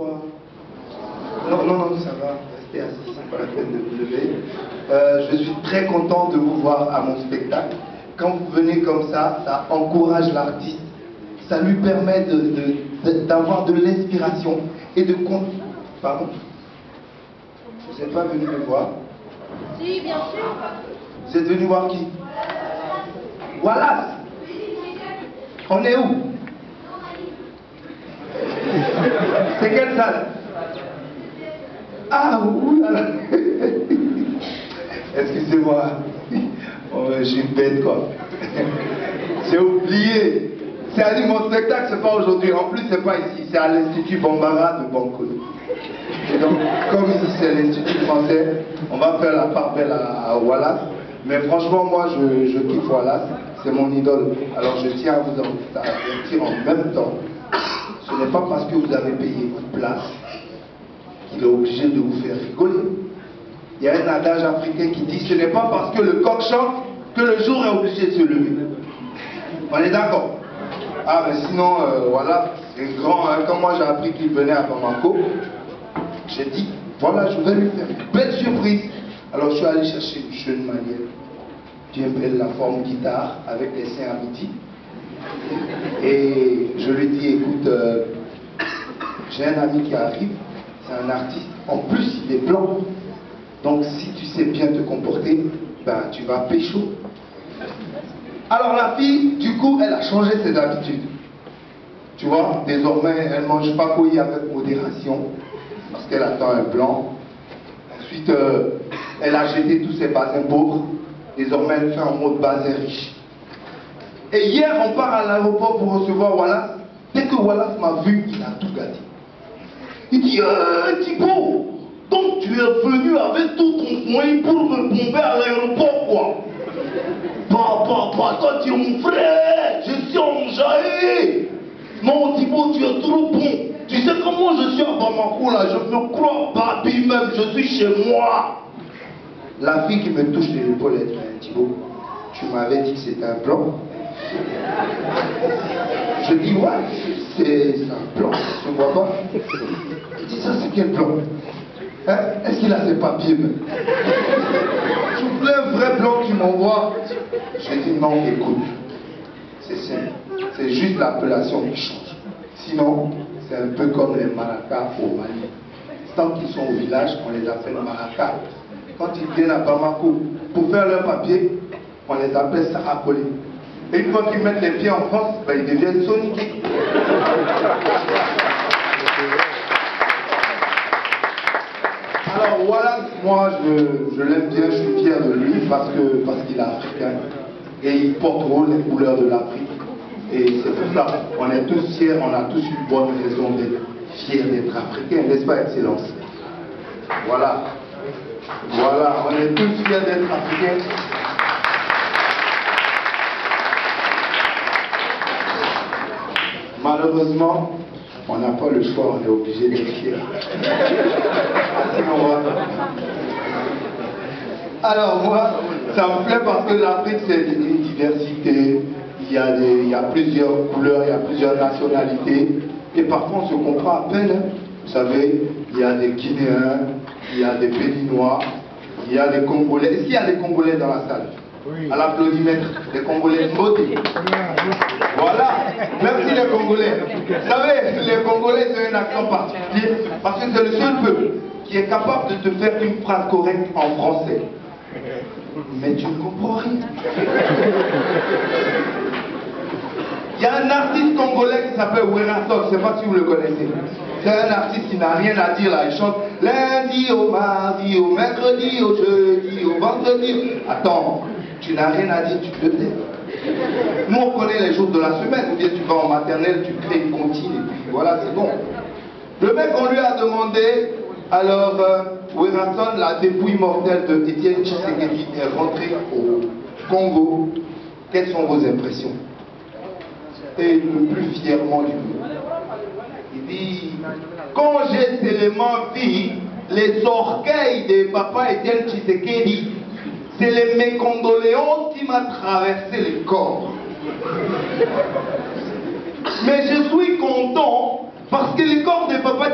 Bonsoir. Non, ça va. Restez assis, c'est pas la peine de vous lever. Je suis très content de vous voir à mon spectacle. Quand vous venez comme ça encourage l'artiste. Ça lui permet d'avoir de l'inspiration et de... Pardon? Vous n'êtes pas venu me voir? Si, bien sûr. Vous êtes venu voir qui? Wallace. On est où? C'est quelle salle? Ah, oulala. Excusez-moi. Oh, je suis bête, quoi. J'ai oublié. C'est-à-dire, mon spectacle, c'est pas aujourd'hui. En plus, c'est pas ici. C'est à l'Institut Bambara de Bankono. Et donc, comme ici, c'est l'Institut français, on va faire la part belle à Wallace. Mais franchement, moi, je kiffe Wallace. C'est mon idole. Alors, je tiens à vous avertir en même temps. Ce n'est pas parce que vous avez payé votre place qu'il est obligé de vous faire rigoler. Il y a un adage africain qui dit ce n'est pas parce que le coq chante que le jour est obligé de se lever. On est d'accord? Ah, mais sinon, voilà, c'est grand. Hein. Quand moi j'ai appris qu'il venait à Bamako, j'ai dit, voilà, je vais lui faire une belle surprise. Alors je suis allé chercher une jeune manière, bien belle, la forme guitare, avec les seins à midi. Et je lui dis, écoute, j'ai un ami qui arrive, c'est un artiste, en plus il est blanc. Donc si tu sais bien te comporter, ben tu vas pécho. Alors la fille, du coup, elle a changé ses habitudes. Tu vois, désormais, elle ne mange pas couille avec modération, parce qu'elle attend un blanc. Ensuite, elle a jeté tous ses basins pauvres. Désormais, elle fait un mode basin riche. Et hier, on part à l'aéroport pour recevoir Wallace. Dès que Wallace m'a vu, il a tout gâté. Il dit, Thibaut, donc tu es venu avec tout ton moyen pour me bomber à l'aéroport, quoi. Toi tu es mon frère, je suis enjaillé. Non, Thibaut, tu es trop bon. Tu sais comment je suis à Bamako là, je me crois papi même, je suis chez moi. La fille qui me touche l'épaule, elle dit, Thibaut, tu m'avais dit que c'était un blanc. Je dis, ouais, c'est un blanc, tu ne vois pas? Il dit, ça c'est quel blanc? Hein? Est-ce qu'il a ses papiers même? Tu voulais un vrai blanc qui m'envoie? J'ai dit, non, écoute, c'est simple, c'est juste l'appellation qui change. Sinon, c'est un peu comme les maracas au Mali. Tant qu'ils sont au village, on les appelle maracas. Quand ils viennent à Bamako, pour faire leur papier, on les appelle saracolés. Et une fois qu'ils mettent les pieds en France, ben, ils deviennent soniqués. Alors voilà, moi je l'aime bien, je suis fier de lui parce qu'il est africain et il porte haut les couleurs de l'Afrique. Et c'est pour ça, on est tous fiers, on a tous une bonne raison d'être fiers d'être africains, n'est-ce pas, Excellence? Voilà, on est tous fiers d'être africains. Malheureusement, on n'a pas le choix, on est obligé d'être fiers. Alors moi, ça me plaît parce que l'Afrique c'est une diversité, il y a plusieurs couleurs, il y a plusieurs nationalités, et parfois on se comprend à peine. Hein. Vous savez, il y a des Guinéens, il y a des Béninois, il y a des Congolais. Est-ce qu'il y a des Congolais dans la salle? Oui. À l'applaudimètre, des Congolais motés. Voilà, merci les Congolais. Vous savez, les Congolais c'est un accent particulier parce que c'est le seul peuple qui est capable de te faire une phrase correcte en français. Mais tu ne comprends rien. Il y a un artiste congolais qui s'appelle Werason, je ne sais pas si vous le connaissez. C'est un artiste qui n'a rien à dire là, il chante lundi au mardi, au mercredi, au jeudi, au vendredi. Attends, tu n'as rien à dire, tu te tais. Nous on connaît les jours de la semaine, ou bien tu vas en maternelle, tu crées une comptine et puis voilà, c'est bon. Le mec, on lui a demandé, alors Werason, la dépouille mortelle de Étienne Tshisekedi est rentrée au Congo. Quelles sont vos impressions? Et le plus fièrement du monde, il dit, quand j'ai tellement vu les orgueils de papa Étienne Tshisekedi, c'est les mécondoléances qui m'a traversé le corps. Mais je suis content parce que le corps de papa